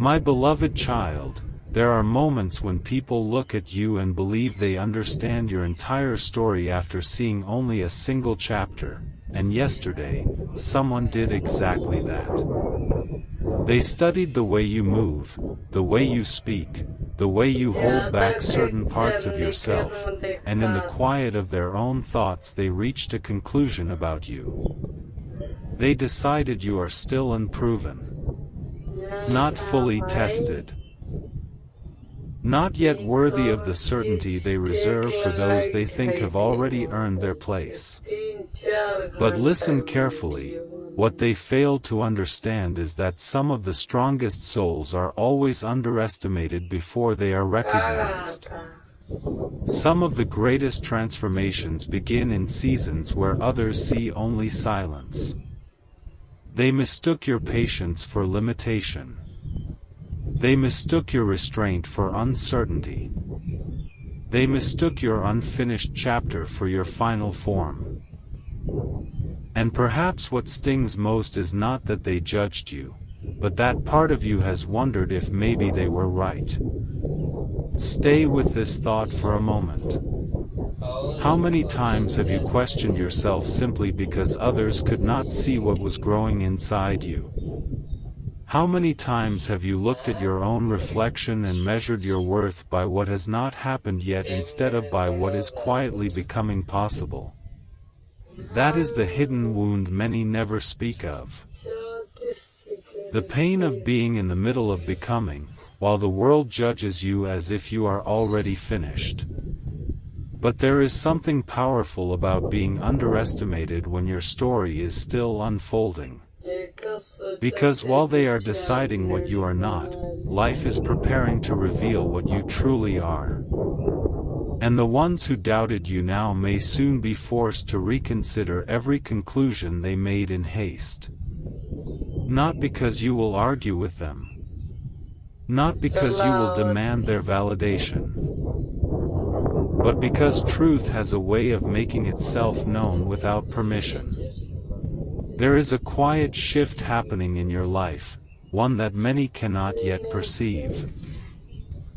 My beloved child, there are moments when people look at you and believe they understand your entire story after seeing only a single chapter, and yesterday, someone did exactly that. They studied the way you move, the way you speak, the way you hold back certain parts of yourself, and in the quiet of their own thoughts they reached a conclusion about you. They decided you are still unproven, not fully tested, not yet worthy of the certainty they reserve for those they think have already earned their place. But listen carefully, what they fail to understand is that some of the strongest souls are always underestimated before they are recognized. Some of the greatest transformations begin in seasons where others see only silence. They mistook your patience for limitation. They mistook your restraint for uncertainty. They mistook your unfinished chapter for your final form. And perhaps what stings most is not that they judged you, but that part of you has wondered if maybe they were right. Stay with this thought for a moment. How many times have you questioned yourself simply because others could not see what was growing inside you? How many times have you looked at your own reflection and measured your worth by what has not happened yet instead of by what is quietly becoming possible? That is the hidden wound many never speak of. The pain of being in the middle of becoming, while the world judges you as if you are already finished. But there is something powerful about being underestimated when your story is still unfolding. Because while they are deciding what you are not, life is preparing to reveal what you truly are. And the ones who doubted you now may soon be forced to reconsider every conclusion they made in haste. Not because you will argue with them. Not because you will demand their validation. But because truth has a way of making itself known without permission. There is a quiet shift happening in your life, one that many cannot yet perceive.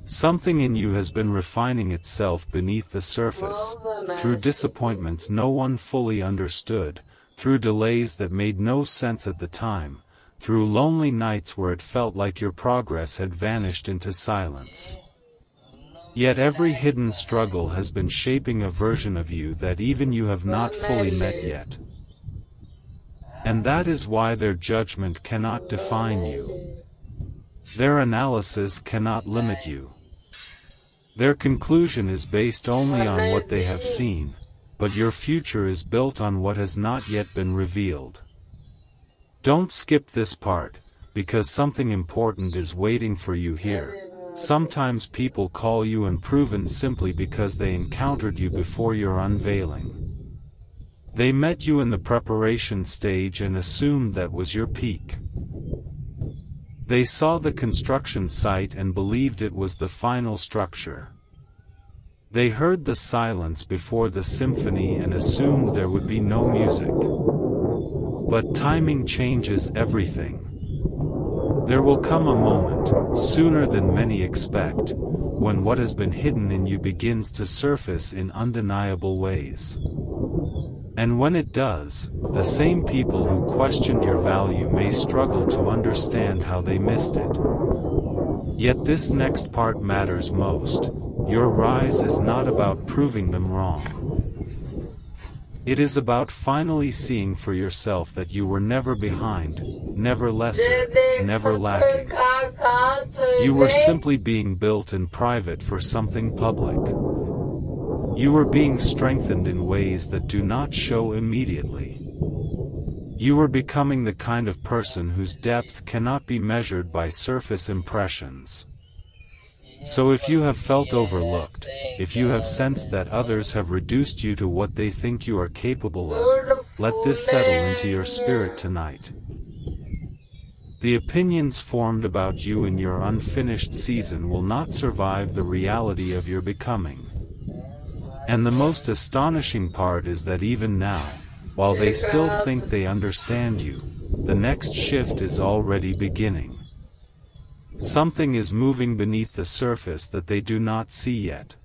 Something in you has been refining itself beneath the surface, through disappointments no one fully understood, through delays that made no sense at the time, through lonely nights where it felt like your progress had vanished into silence. Yet every hidden struggle has been shaping a version of you that even you have not fully met yet. And that is why their judgment cannot define you. Their analysis cannot limit you. Their conclusion is based only on what they have seen, but your future is built on what has not yet been revealed. Don't skip this part, because something important is waiting for you here. Sometimes people call you unproven simply because they encountered you before your unveiling. They met you in the preparation stage and assumed that was your peak. They saw the construction site and believed it was the final structure. They heard the silence before the symphony and assumed there would be no music. But timing changes everything. There will come a moment, sooner than many expect, when what has been hidden in you begins to surface in undeniable ways. And when it does, the same people who questioned your value may struggle to understand how they missed it. Yet this next part matters most. Your rise is not about proving them wrong. It is about finally seeing for yourself that you were never behind, never lesser, never lacking. You were simply being built in private for something public. You were being strengthened in ways that do not show immediately. You were becoming the kind of person whose depth cannot be measured by surface impressions. So if you have felt overlooked, if you have sensed that others have reduced you to what they think you are capable of, let this settle into your spirit tonight. The opinions formed about you in your unfinished season will not survive the reality of your becoming. And the most astonishing part is that even now, while they still think they understand you, the next shift is already beginning. Something is moving beneath the surface that they do not see yet.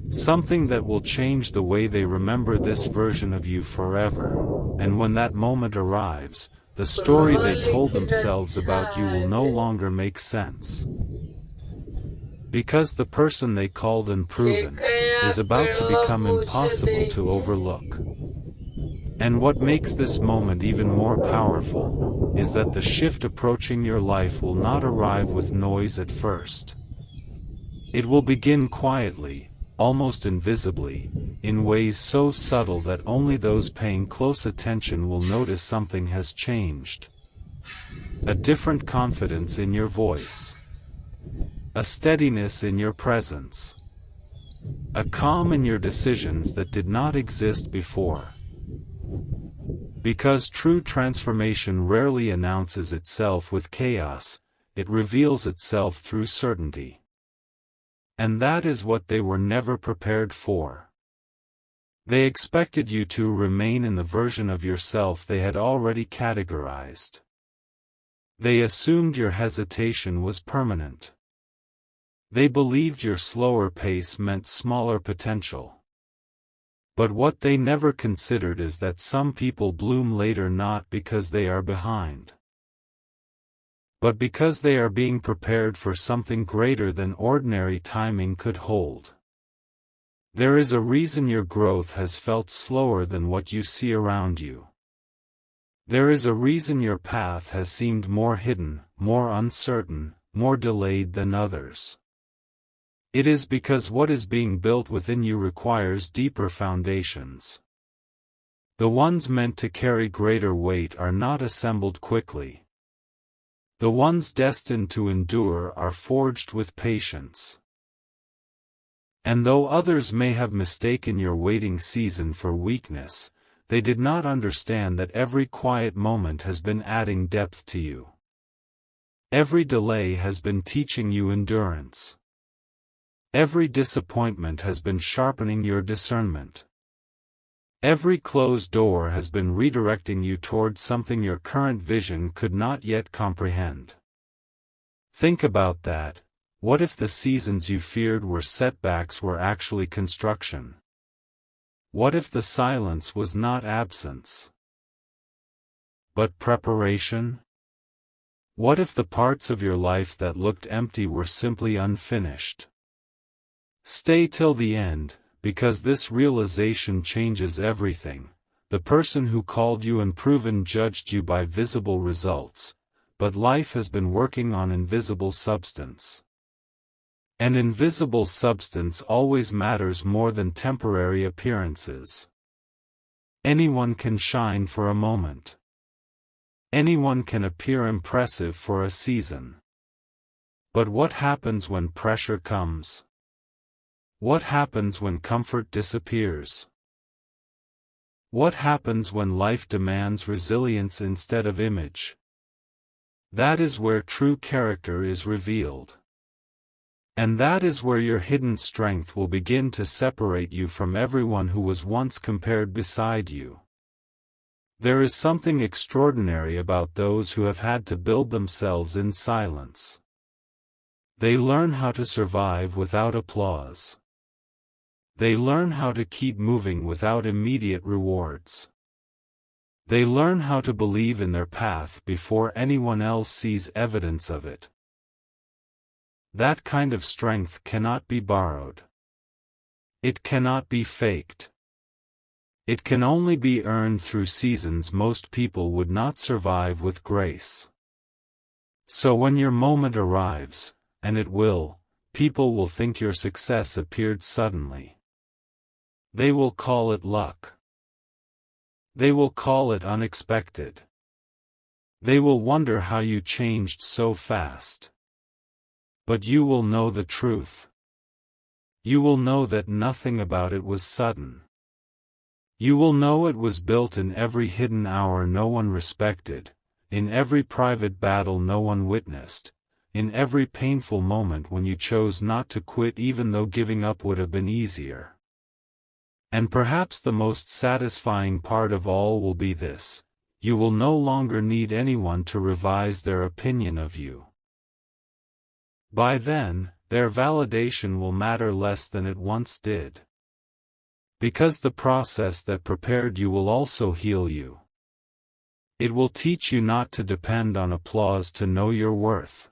Something that will change the way they remember this version of you forever, and when that moment arrives, the story they told themselves about you will no longer make sense. Because the person they called unproven is about to become impossible to overlook. And what makes this moment even more powerful is that the shift approaching your life will not arrive with noise at first. It will begin quietly, almost invisibly, in ways so subtle that only those paying close attention will notice something has changed. A different confidence in your voice. A steadiness in your presence. A calm in your decisions that did not exist before. Because true transformation rarely announces itself with chaos, it reveals itself through certainty. And that is what they were never prepared for. They expected you to remain in the version of yourself they had already categorized. They assumed your hesitation was permanent. They believed your slower pace meant smaller potential. But what they never considered is that some people bloom later not because they are behind, but because they are being prepared for something greater than ordinary timing could hold. There is a reason your growth has felt slower than what you see around you. There is a reason your path has seemed more hidden, more uncertain, more delayed than others. It is because what is being built within you requires deeper foundations. The ones meant to carry greater weight are not assembled quickly. The ones destined to endure are forged with patience. And though others may have mistaken your waiting season for weakness, they did not understand that every quiet moment has been adding depth to you. Every delay has been teaching you endurance. Every disappointment has been sharpening your discernment. Every closed door has been redirecting you toward something your current vision could not yet comprehend. Think about that. What if the seasons you feared were setbacks were actually construction? What if the silence was not absence, but preparation? What if the parts of your life that looked empty were simply unfinished? Stay till the end, because this realization changes everything. The person who called you unproven judged you by visible results, but life has been working on invisible substance. And invisible substance always matters more than temporary appearances. Anyone can shine for a moment. Anyone can appear impressive for a season. But what happens when pressure comes? What happens when comfort disappears? What happens when life demands resilience instead of image? That is where true character is revealed. And that is where your hidden strength will begin to separate you from everyone who was once compared beside you. There is something extraordinary about those who have had to build themselves in silence. They learn how to survive without applause. They learn how to keep moving without immediate rewards. They learn how to believe in their path before anyone else sees evidence of it. That kind of strength cannot be borrowed. It cannot be faked. It can only be earned through seasons most people would not survive with grace. So when your moment arrives, and it will, people will think your success appeared suddenly. They will call it luck. They will call it unexpected. They will wonder how you changed so fast. But you will know the truth. You will know that nothing about it was sudden. You will know it was built in every hidden hour no one respected, in every private battle no one witnessed, in every painful moment when you chose not to quit even though giving up would have been easier. And perhaps the most satisfying part of all will be this: you will no longer need anyone to revise their opinion of you. By then, their validation will matter less than it once did. Because the process that prepared you will also heal you. It will teach you not to depend on applause to know your worth.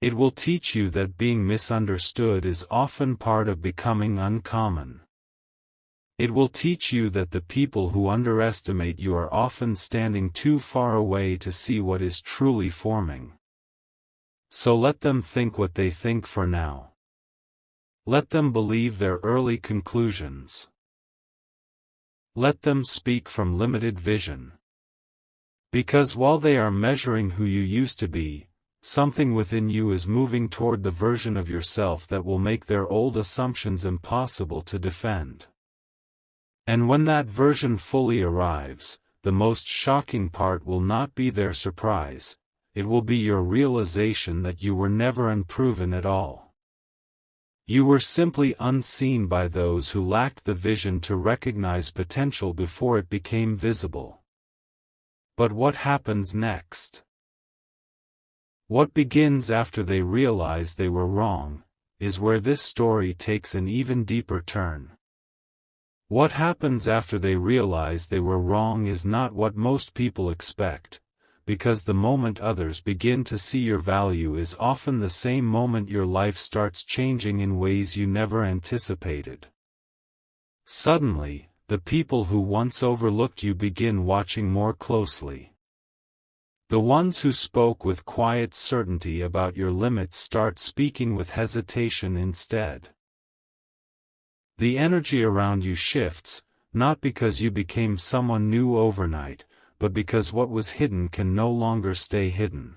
It will teach you that being misunderstood is often part of becoming uncommon. It will teach you that the people who underestimate you are often standing too far away to see what is truly forming. So let them think what they think for now. Let them believe their early conclusions. Let them speak from limited vision. Because while they are measuring who you used to be, something within you is moving toward the version of yourself that will make their old assumptions impossible to defend. And when that version fully arrives, the most shocking part will not be their surprise, it will be your realization that you were never unproven at all. You were simply unseen by those who lacked the vision to recognize potential before it became visible. But what happens next? What begins after they realize they were wrong, is where this story takes an even deeper turn. What happens after they realize they were wrong is not what most people expect, because the moment others begin to see your value is often the same moment your life starts changing in ways you never anticipated. Suddenly, the people who once overlooked you begin watching more closely. The ones who spoke with quiet certainty about your limits start speaking with hesitation instead. The energy around you shifts, not because you became someone new overnight, but because what was hidden can no longer stay hidden.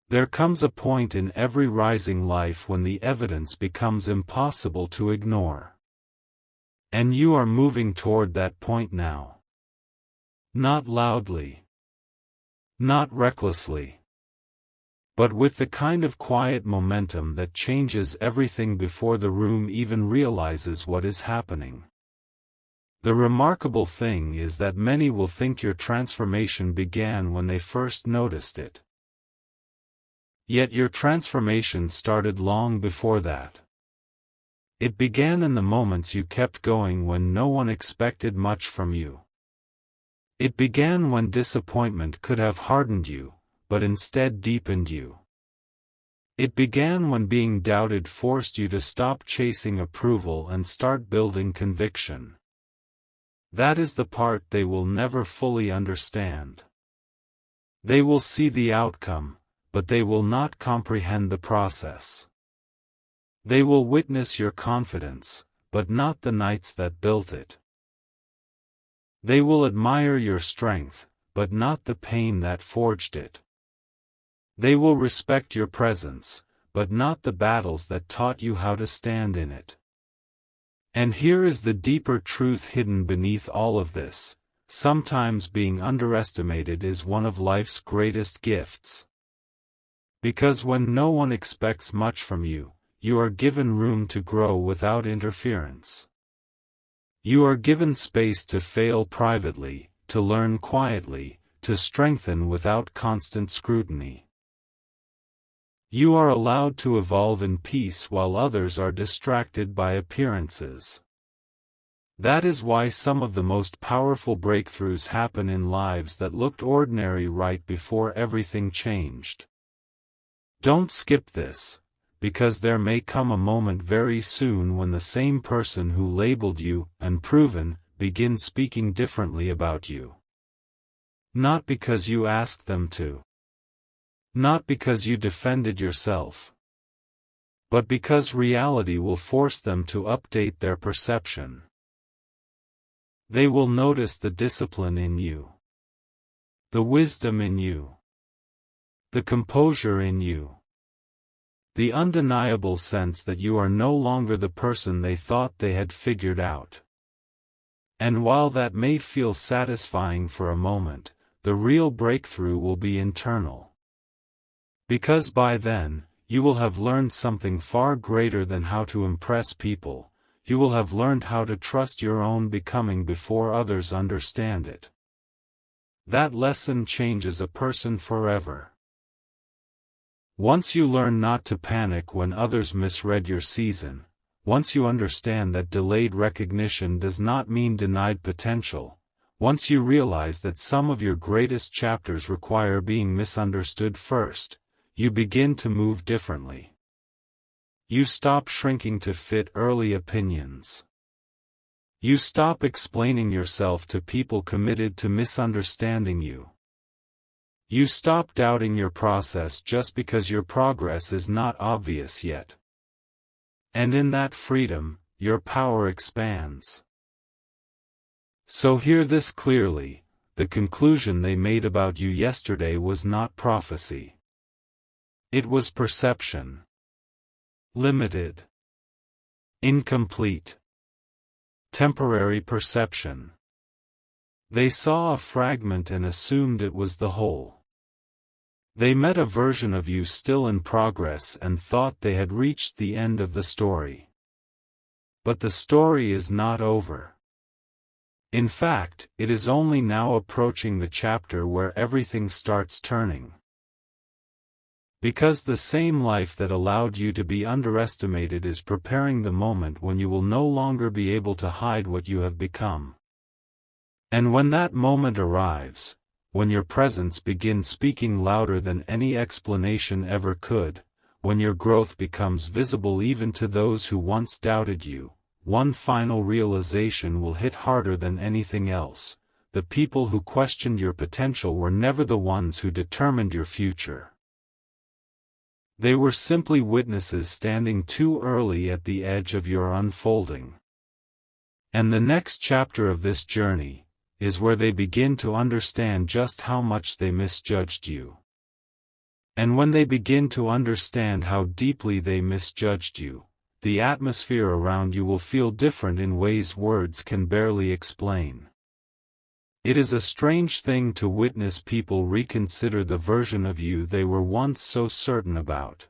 There comes a point in every rising life when the evidence becomes impossible to ignore. And you are moving toward that point now. Not loudly. Not recklessly. But with the kind of quiet momentum that changes everything before the room even realizes what is happening. The remarkable thing is that many will think your transformation began when they first noticed it. Yet your transformation started long before that. It began in the moments you kept going when no one expected much from you. It began when disappointment could have hardened you, but instead deepened you. It began when being doubted forced you to stop chasing approval and start building conviction. That is the part they will never fully understand. They will see the outcome, but they will not comprehend the process. They will witness your confidence, but not the nights that built it. They will admire your strength, but not the pain that forged it. They will respect your presence, but not the battles that taught you how to stand in it. And here is the deeper truth hidden beneath all of this: sometimes being underestimated is one of life's greatest gifts. Because when no one expects much from you, you are given room to grow without interference. You are given space to fail privately, to learn quietly, to strengthen without constant scrutiny. You are allowed to evolve in peace while others are distracted by appearances. That is why some of the most powerful breakthroughs happen in lives that looked ordinary right before everything changed. Don't skip this, because there may come a moment very soon when the same person who labeled you unproven begins speaking differently about you. Not because you asked them to. Not because you defended yourself. But because reality will force them to update their perception. They will notice the discipline in you. The wisdom in you. The composure in you. The undeniable sense that you are no longer the person they thought they had figured out. And while that may feel satisfying for a moment, the real breakthrough will be internal. Because by then, you will have learned something far greater than how to impress people. You will have learned how to trust your own becoming before others understand it. That lesson changes a person forever. Once you learn not to panic when others misread your season, once you understand that delayed recognition does not mean denied potential, once you realize that some of your greatest chapters require being misunderstood first, you begin to move differently. You stop shrinking to fit early opinions. You stop explaining yourself to people committed to misunderstanding you. You stop doubting your process just because your progress is not obvious yet. And in that freedom, your power expands. So hear this clearly: the conclusion they made about you yesterday was not prophecy. It was perception. Limited. Incomplete. Temporary perception. They saw a fragment and assumed it was the whole. They met a version of you still in progress and thought they had reached the end of the story. But the story is not over. In fact, it is only now approaching the chapter where everything starts turning. Because the same life that allowed you to be underestimated is preparing the moment when you will no longer be able to hide what you have become. And when that moment arrives, when your presence begins speaking louder than any explanation ever could, when your growth becomes visible even to those who once doubted you, one final realization will hit harder than anything else: the people who questioned your potential were never the ones who determined your future. They were simply witnesses standing too early at the edge of your unfolding. And the next chapter of this journey is where they begin to understand just how much they misjudged you. And when they begin to understand how deeply they misjudged you, the atmosphere around you will feel different in ways words can barely explain. It is a strange thing to witness people reconsider the version of you they were once so certain about.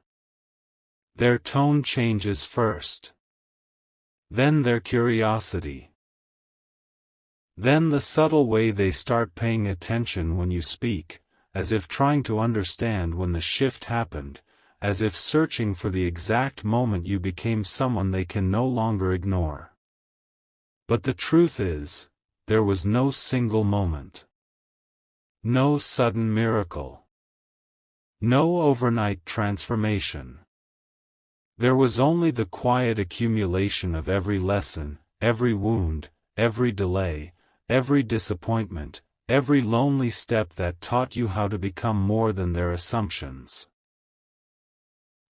Their tone changes first. Then their curiosity. Then the subtle way they start paying attention when you speak, as if trying to understand when the shift happened, as if searching for the exact moment you became someone they can no longer ignore. But the truth is, there was no single moment. No sudden miracle. No overnight transformation. There was only the quiet accumulation of every lesson, every wound, every delay, every disappointment, every lonely step that taught you how to become more than their assumptions.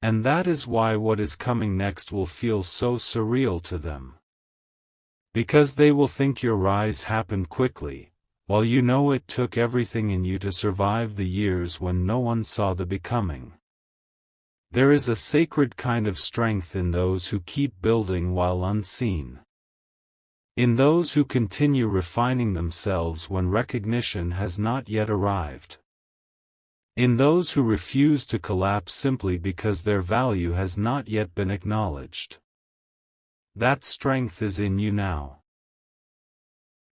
And that is why what is coming next will feel so surreal to them. Because they will think your rise happened quickly, while you know it took everything in you to survive the years when no one saw the becoming. There is a sacred kind of strength in those who keep building while unseen. In those who continue refining themselves when recognition has not yet arrived. In those who refuse to collapse simply because their value has not yet been acknowledged. That strength is in you now.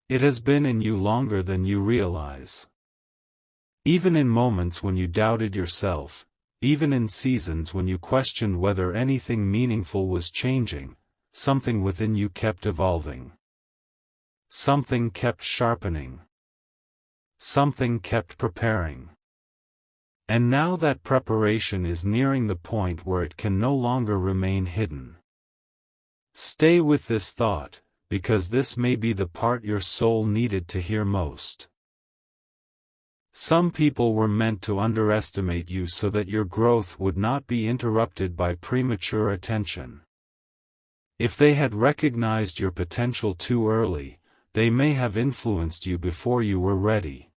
It has been in you longer than you realize. Even in moments when you doubted yourself, even in seasons when you questioned whether anything meaningful was changing, something within you kept evolving. Something kept sharpening. Something kept preparing. And now that preparation is nearing the point where it can no longer remain hidden. Stay with this thought, because this may be the part your soul needed to hear most. Some people were meant to underestimate you so that your growth would not be interrupted by premature attention. If they had recognized your potential too early, they may have influenced you before you were ready.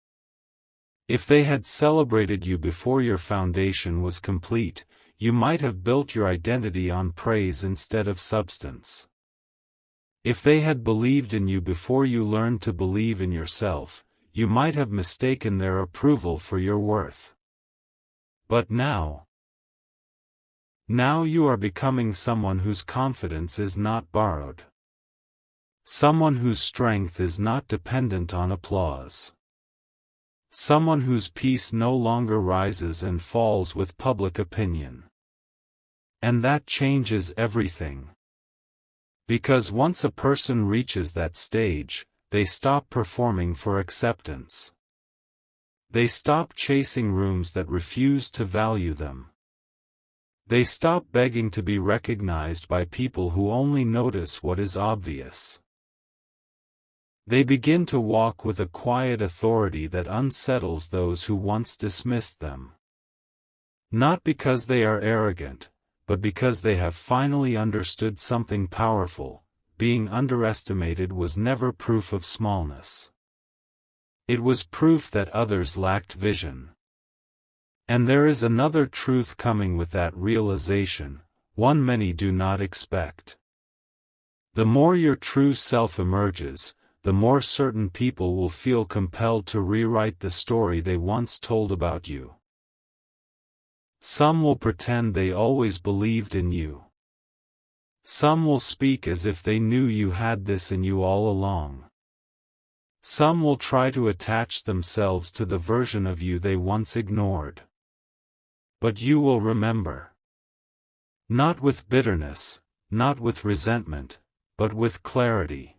If they had celebrated you before your foundation was complete, you might have built your identity on praise instead of substance. If they had believed in you before you learned to believe in yourself, you might have mistaken their approval for your worth. But now you are becoming someone whose confidence is not borrowed. Someone whose strength is not dependent on applause. Someone whose peace no longer rises and falls with public opinion. And that changes everything. Because once a person reaches that stage, they stop performing for acceptance. They stop chasing rooms that refuse to value them. They stop begging to be recognized by people who only notice what is obvious. They begin to walk with a quiet authority that unsettles those who once dismissed them. Not because they are arrogant, but because they have finally understood something powerful: being underestimated was never proof of smallness. It was proof that others lacked vision. And there is another truth coming with that realization, one many do not expect. The more your true self emerges, the more certain people will feel compelled to rewrite the story they once told about you. Some will pretend they always believed in you. Some will speak as if they knew you had this in you all along. Some will try to attach themselves to the version of you they once ignored. But you will remember. Not with bitterness, not with resentment, but with clarity.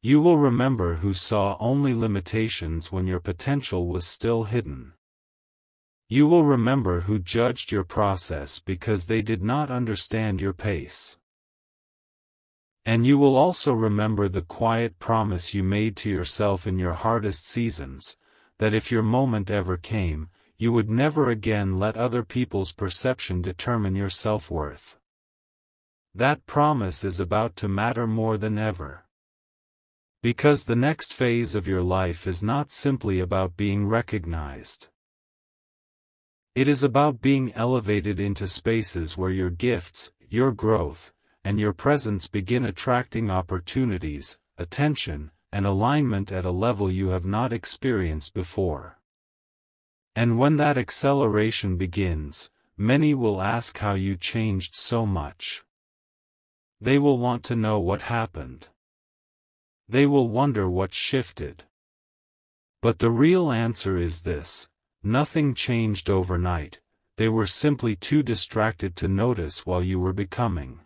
You will remember who saw only limitations when your potential was still hidden. You will remember who judged your process because they did not understand your pace. And you will also remember the quiet promise you made to yourself in your hardest seasons, that if your moment ever came, you would never again let other people's perception determine your self-worth. That promise is about to matter more than ever. Because the next phase of your life is not simply about being recognized. It is about being elevated into spaces where your gifts, your growth, and your presence begin attracting opportunities, attention, and alignment at a level you have not experienced before. And when that acceleration begins, many will ask how you changed so much. They will want to know what happened. They will wonder what shifted. But the real answer is this: nothing changed overnight, they were simply too distracted to notice while you were becoming.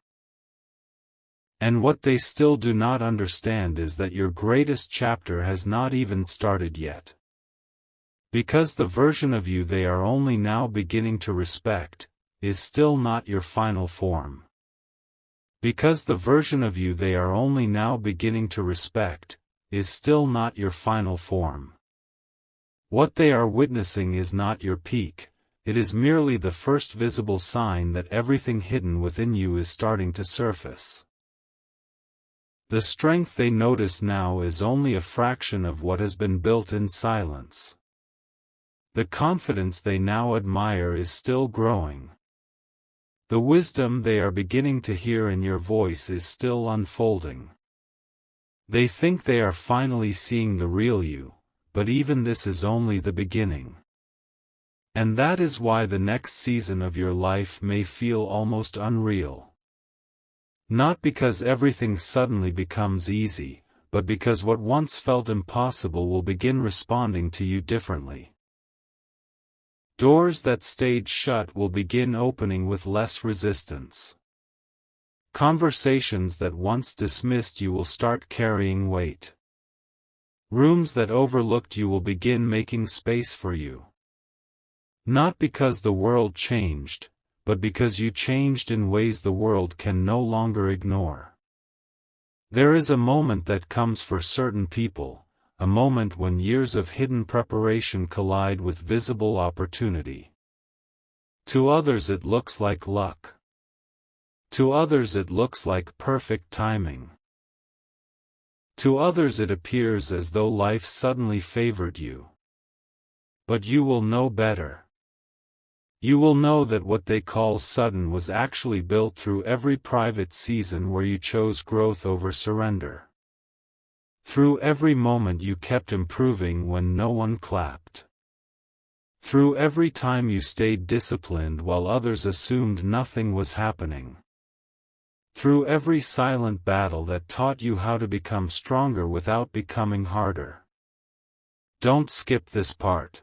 And what they still do not understand is that your greatest chapter has not even started yet. Because the version of you they are only now beginning to respect is still not your final form. Because the version of you they are only now beginning to respect is still not your final form. What they are witnessing is not your peak, it is merely the first visible sign that everything hidden within you is starting to surface. The strength they notice now is only a fraction of what has been built in silence. The confidence they now admire is still growing. The wisdom they are beginning to hear in your voice is still unfolding. They think they are finally seeing the real you, but even this is only the beginning. And that is why the next season of your life may feel almost unreal. Not because everything suddenly becomes easy, but because what once felt impossible will begin responding to you differently. Doors that stayed shut will begin opening with less resistance. Conversations that once dismissed you will start carrying weight. Rooms that overlooked you will begin making space for you. Not because the world changed, but because you changed in ways the world can no longer ignore. There is a moment that comes for certain people, a moment when years of hidden preparation collide with visible opportunity. To others it looks like luck. To others it looks like perfect timing. To others it appears as though life suddenly favored you. But you will know better. You will know that what they call sudden was actually built through every private season where you chose growth over surrender. Through every moment you kept improving when no one clapped. Through every time you stayed disciplined while others assumed nothing was happening. Through every silent battle that taught you how to become stronger without becoming harder. Don't skip this part.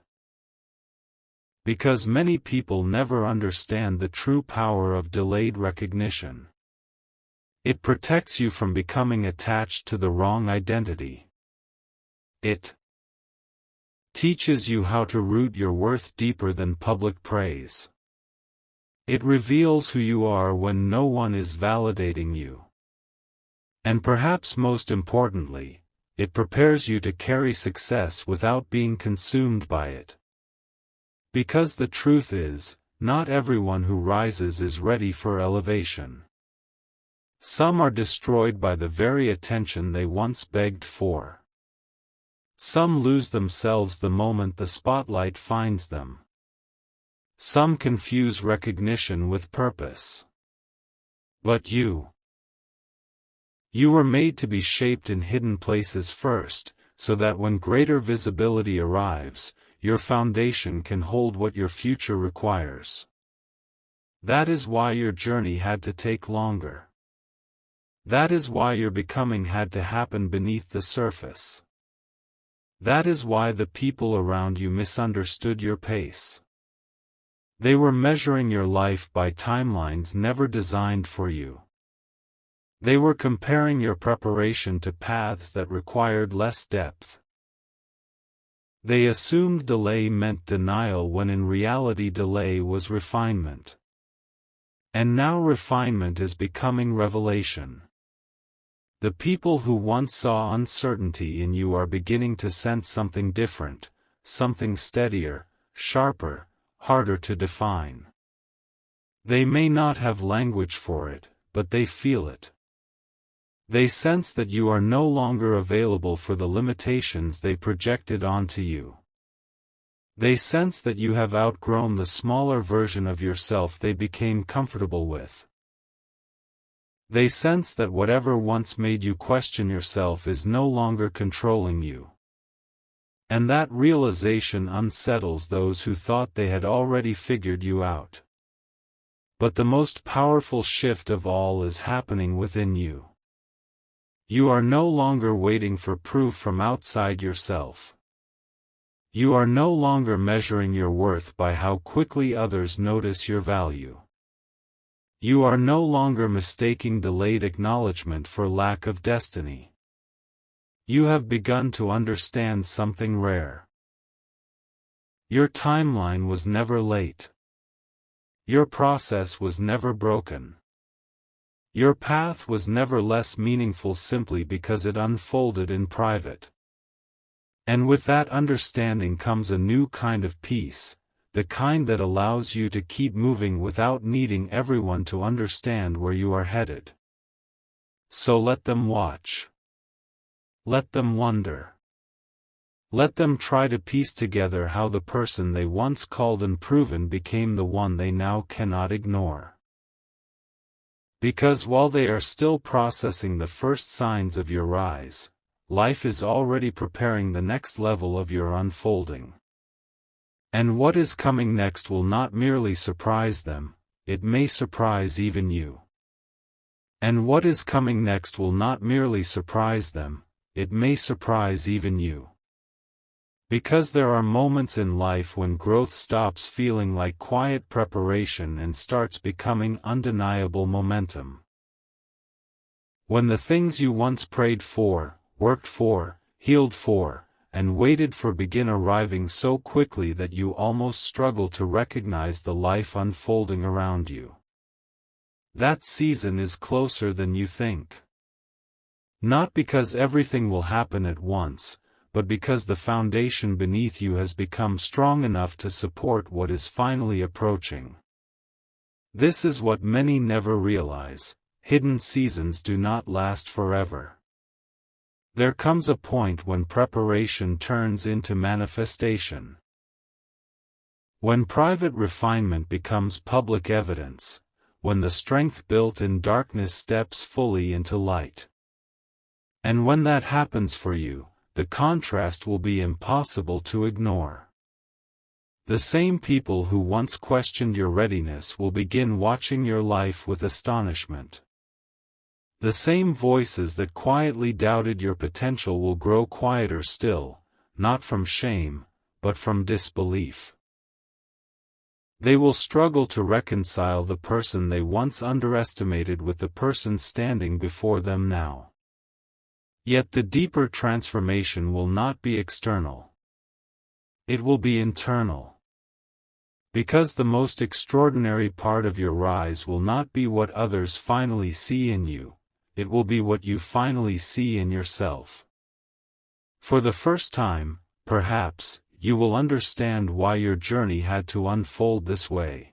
Because many people never understand the true power of delayed recognition. It protects you from becoming attached to the wrong identity. It teaches you how to root your worth deeper than public praise. It reveals who you are when no one is validating you. And perhaps most importantly, it prepares you to carry success without being consumed by it. Because the truth is, not everyone who rises is ready for elevation. Some are destroyed by the very attention they once begged for. Some lose themselves the moment the spotlight finds them. Some confuse recognition with purpose. But you were made to be shaped in hidden places first, so that when greater visibility arrives, your foundation can hold what your future requires. That is why your journey had to take longer. That is why your becoming had to happen beneath the surface. That is why the people around you misunderstood your pace. They were measuring your life by timelines never designed for you. They were comparing your preparation to paths that required less depth. They assumed delay meant denial when in reality delay was refinement. And now refinement is becoming revelation. The people who once saw uncertainty in you are beginning to sense something different, something steadier, sharper, harder to define. They may not have language for it, but they feel it. They sense that you are no longer available for the limitations they projected onto you. They sense that you have outgrown the smaller version of yourself they became comfortable with. They sense that whatever once made you question yourself is no longer controlling you. And that realization unsettles those who thought they had already figured you out. But the most powerful shift of all is happening within you. You are no longer waiting for proof from outside yourself. You are no longer measuring your worth by how quickly others notice your value. You are no longer mistaking delayed acknowledgement for lack of destiny. You have begun to understand something rare. Your timeline was never late. Your process was never broken. Your path was never less meaningful simply because it unfolded in private. And with that understanding comes a new kind of peace, the kind that allows you to keep moving without needing everyone to understand where you are headed. So let them watch. Let them wonder. Let them try to piece together how the person they once called unproven became the one they now cannot ignore. Because while they are still processing the first signs of your rise, life is already preparing the next level of your unfolding. And what is coming next will not merely surprise them, it may surprise even you. And what is coming next will not merely surprise them, it may surprise even you. Because there are moments in life when growth stops feeling like quiet preparation and starts becoming undeniable momentum. When the things you once prayed for, worked for, healed for, and waited for begin arriving so quickly that you almost struggle to recognize the life unfolding around you. That season is closer than you think. Not because everything will happen at once, but because the foundation beneath you has become strong enough to support what is finally approaching. This is what many never realize: hidden seasons do not last forever. There comes a point when preparation turns into manifestation. When private refinement becomes public evidence, when the strength built in darkness steps fully into light. And when that happens for you, the contrast will be impossible to ignore. The same people who once questioned your readiness will begin watching your life with astonishment. The same voices that quietly doubted your potential will grow quieter still, not from shame, but from disbelief. They will struggle to reconcile the person they once underestimated with the person standing before them now. Yet the deeper transformation will not be external. It will be internal. Because the most extraordinary part of your rise will not be what others finally see in you, it will be what you finally see in yourself. For the first time, perhaps, you will understand why your journey had to unfold this way.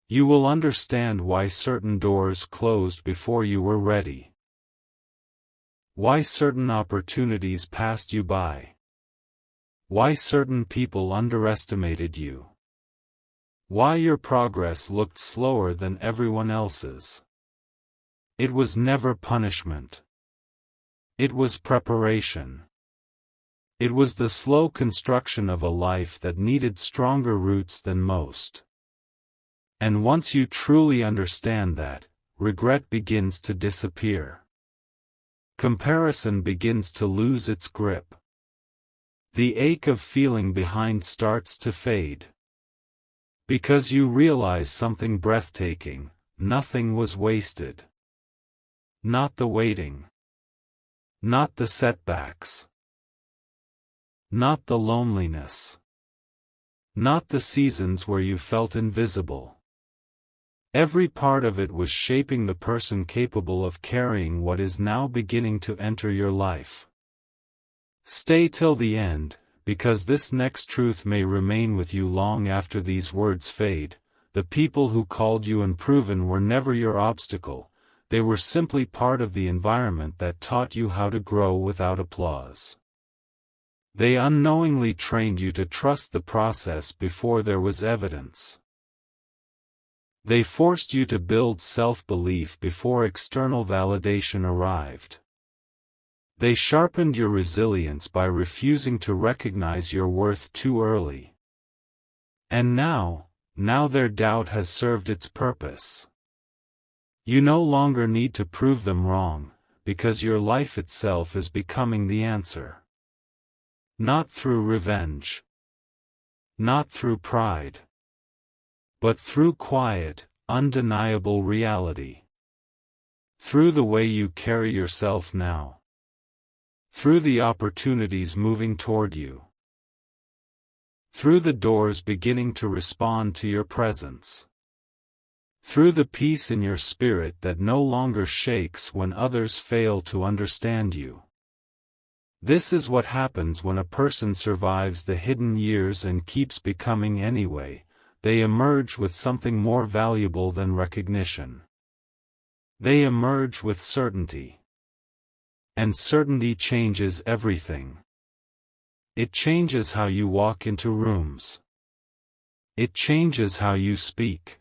You will understand why certain doors closed before you were ready. Why certain opportunities passed you by. Why certain people underestimated you. Why your progress looked slower than everyone else's. It was never punishment. It was preparation. It was the slow construction of a life that needed stronger roots than most. And once you truly understand that, regret begins to disappear. Comparison begins to lose its grip. The ache of feeling behind starts to fade. Because you realize something breathtaking: nothing was wasted. Not the waiting. Not the setbacks. Not the loneliness. Not the seasons where you felt invisible. Every part of it was shaping the person capable of carrying what is now beginning to enter your life. Stay till the end, because this next truth may remain with you long after these words fade. The people who called you unproven were never your obstacle, they were simply part of the environment that taught you how to grow without applause. They unknowingly trained you to trust the process before there was evidence. They forced you to build self-belief before external validation arrived. They sharpened your resilience by refusing to recognize your worth too early. And now their doubt has served its purpose. You no longer need to prove them wrong, because your life itself is becoming the answer. Not through revenge. Not through pride. But through quiet, undeniable reality. Through the way you carry yourself now. Through the opportunities moving toward you. Through the doors beginning to respond to your presence. Through the peace in your spirit that no longer shakes when others fail to understand you. This is what happens when a person survives the hidden years and keeps becoming anyway. They emerge with something more valuable than recognition. They emerge with certainty. And certainty changes everything. It changes how you walk into rooms. It changes how you speak.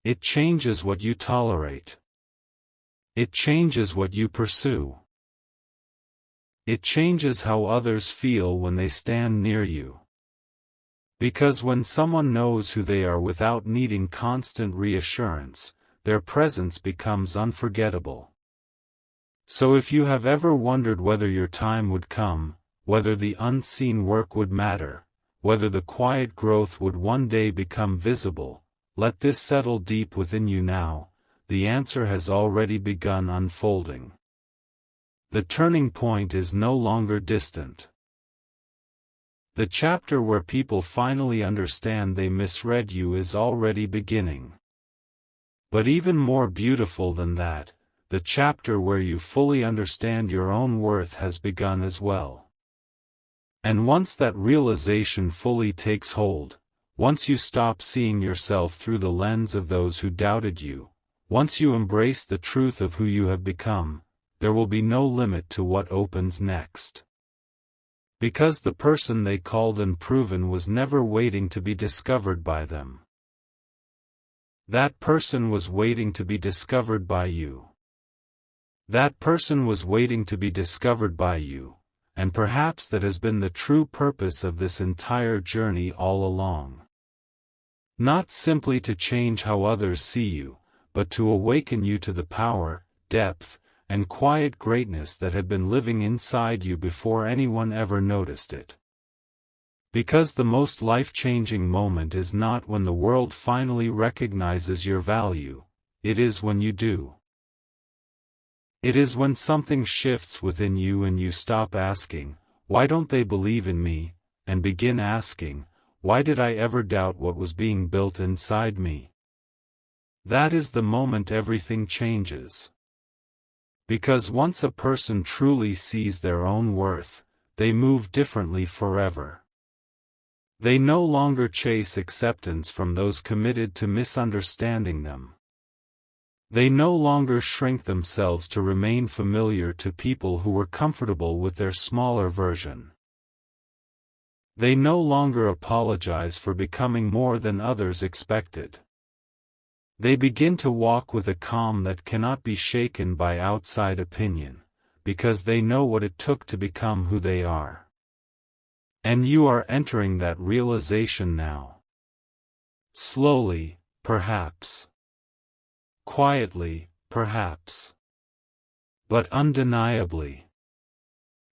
It changes what you tolerate. It changes what you pursue. It changes how others feel when they stand near you. Because when someone knows who they are without needing constant reassurance, their presence becomes unforgettable. So if you have ever wondered whether your time would come, whether the unseen work would matter, whether the quiet growth would one day become visible, let this settle deep within you now. The answer has already begun unfolding. The turning point is no longer distant. The chapter where people finally understand they misread you is already beginning. But even more beautiful than that, the chapter where you fully understand your own worth has begun as well. And once that realization fully takes hold, once you stop seeing yourself through the lens of those who doubted you, once you embrace the truth of who you have become, there will be no limit to what opens next. Because the person they called unproven was never waiting to be discovered by them. That person was waiting to be discovered by you. That person was waiting to be discovered by you, and perhaps that has been the true purpose of this entire journey all along. Not simply to change how others see you, but to awaken you to the power, depth, and quiet greatness that had been living inside you before anyone ever noticed it. Because the most life-changing moment is not when the world finally recognizes your value, it is when you do. It is when something shifts within you and you stop asking, "Why don't they believe in me?" and begin asking, "Why did I ever doubt what was being built inside me?" That is the moment everything changes. Because once a person truly sees their own worth, they move differently forever. They no longer chase acceptance from those committed to misunderstanding them. They no longer shrink themselves to remain familiar to people who were comfortable with their smaller version. They no longer apologize for becoming more than others expected. They begin to walk with a calm that cannot be shaken by outside opinion, because they know what it took to become who they are. And you are entering that realization now. Slowly, perhaps. Quietly, perhaps. But undeniably.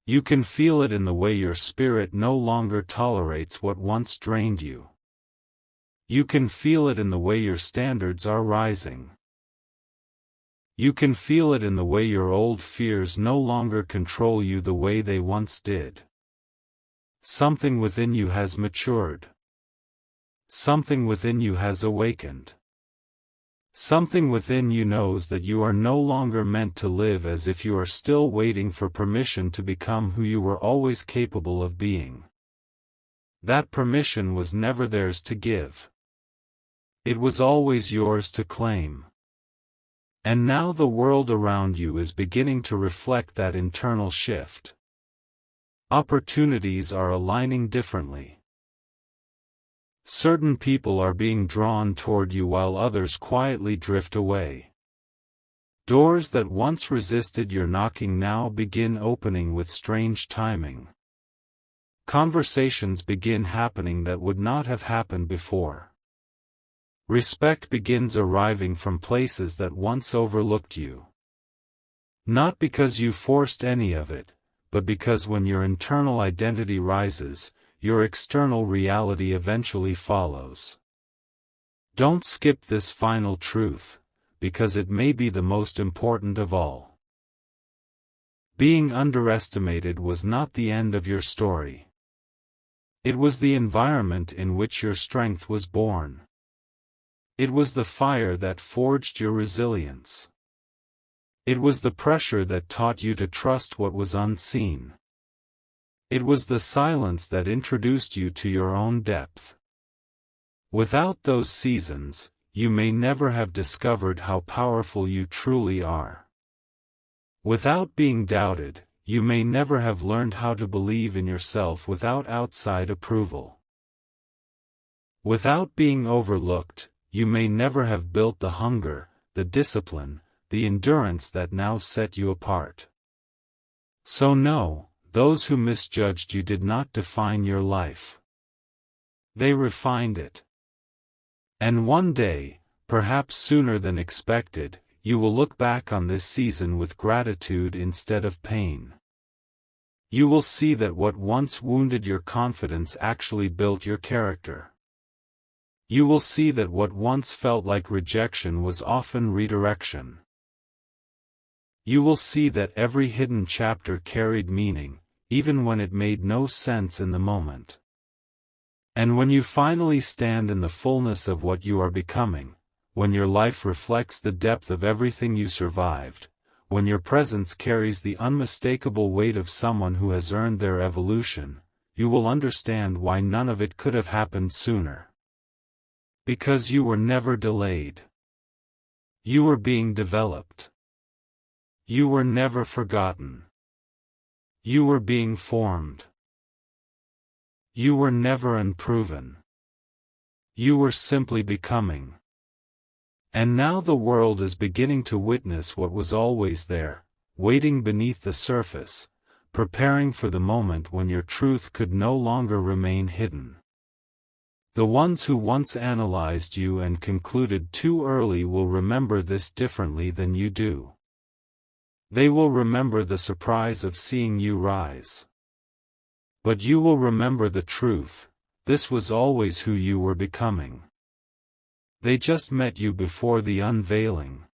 You can feel it in the way your spirit no longer tolerates what once drained you. You can feel it in the way your standards are rising. You can feel it in the way your old fears no longer control you the way they once did. Something within you has matured. Something within you has awakened. Something within you knows that you are no longer meant to live as if you are still waiting for permission to become who you were always capable of being. That permission was never theirs to give. It was always yours to claim. And now the world around you is beginning to reflect that internal shift. Opportunities are aligning differently. Certain people are being drawn toward you while others quietly drift away. Doors that once resisted your knocking now begin opening with strange timing. Conversations begin happening that would not have happened before. Respect begins arriving from places that once overlooked you. Not because you forced any of it, but because when your internal identity rises, your external reality eventually follows. Don't skip this final truth, because it may be the most important of all. Being underestimated was not the end of your story. It was the environment in which your strength was born. It was the fire that forged your resilience. It was the pressure that taught you to trust what was unseen. It was the silence that introduced you to your own depth. Without those seasons, you may never have discovered how powerful you truly are. Without being doubted, you may never have learned how to believe in yourself without outside approval. Without being overlooked, you may never have built the hunger, the discipline, the endurance that now set you apart. So no, those who misjudged you did not define your life. They refined it. And one day, perhaps sooner than expected, you will look back on this season with gratitude instead of pain. You will see that what once wounded your confidence actually built your character. You will see that what once felt like rejection was often redirection. You will see that every hidden chapter carried meaning, even when it made no sense in the moment. And when you finally stand in the fullness of what you are becoming, when your life reflects the depth of everything you survived, when your presence carries the unmistakable weight of someone who has earned their evolution, you will understand why none of it could have happened sooner. Because you were never delayed. You were being developed. You were never forgotten. You were being formed. You were never unproven. You were simply becoming. And now the world is beginning to witness what was always there, waiting beneath the surface, preparing for the moment when your truth could no longer remain hidden. The ones who once analyzed you and concluded too early will remember this differently than you do. They will remember the surprise of seeing you rise. But you will remember the truth, this was always who you were becoming. They just met you before the unveiling.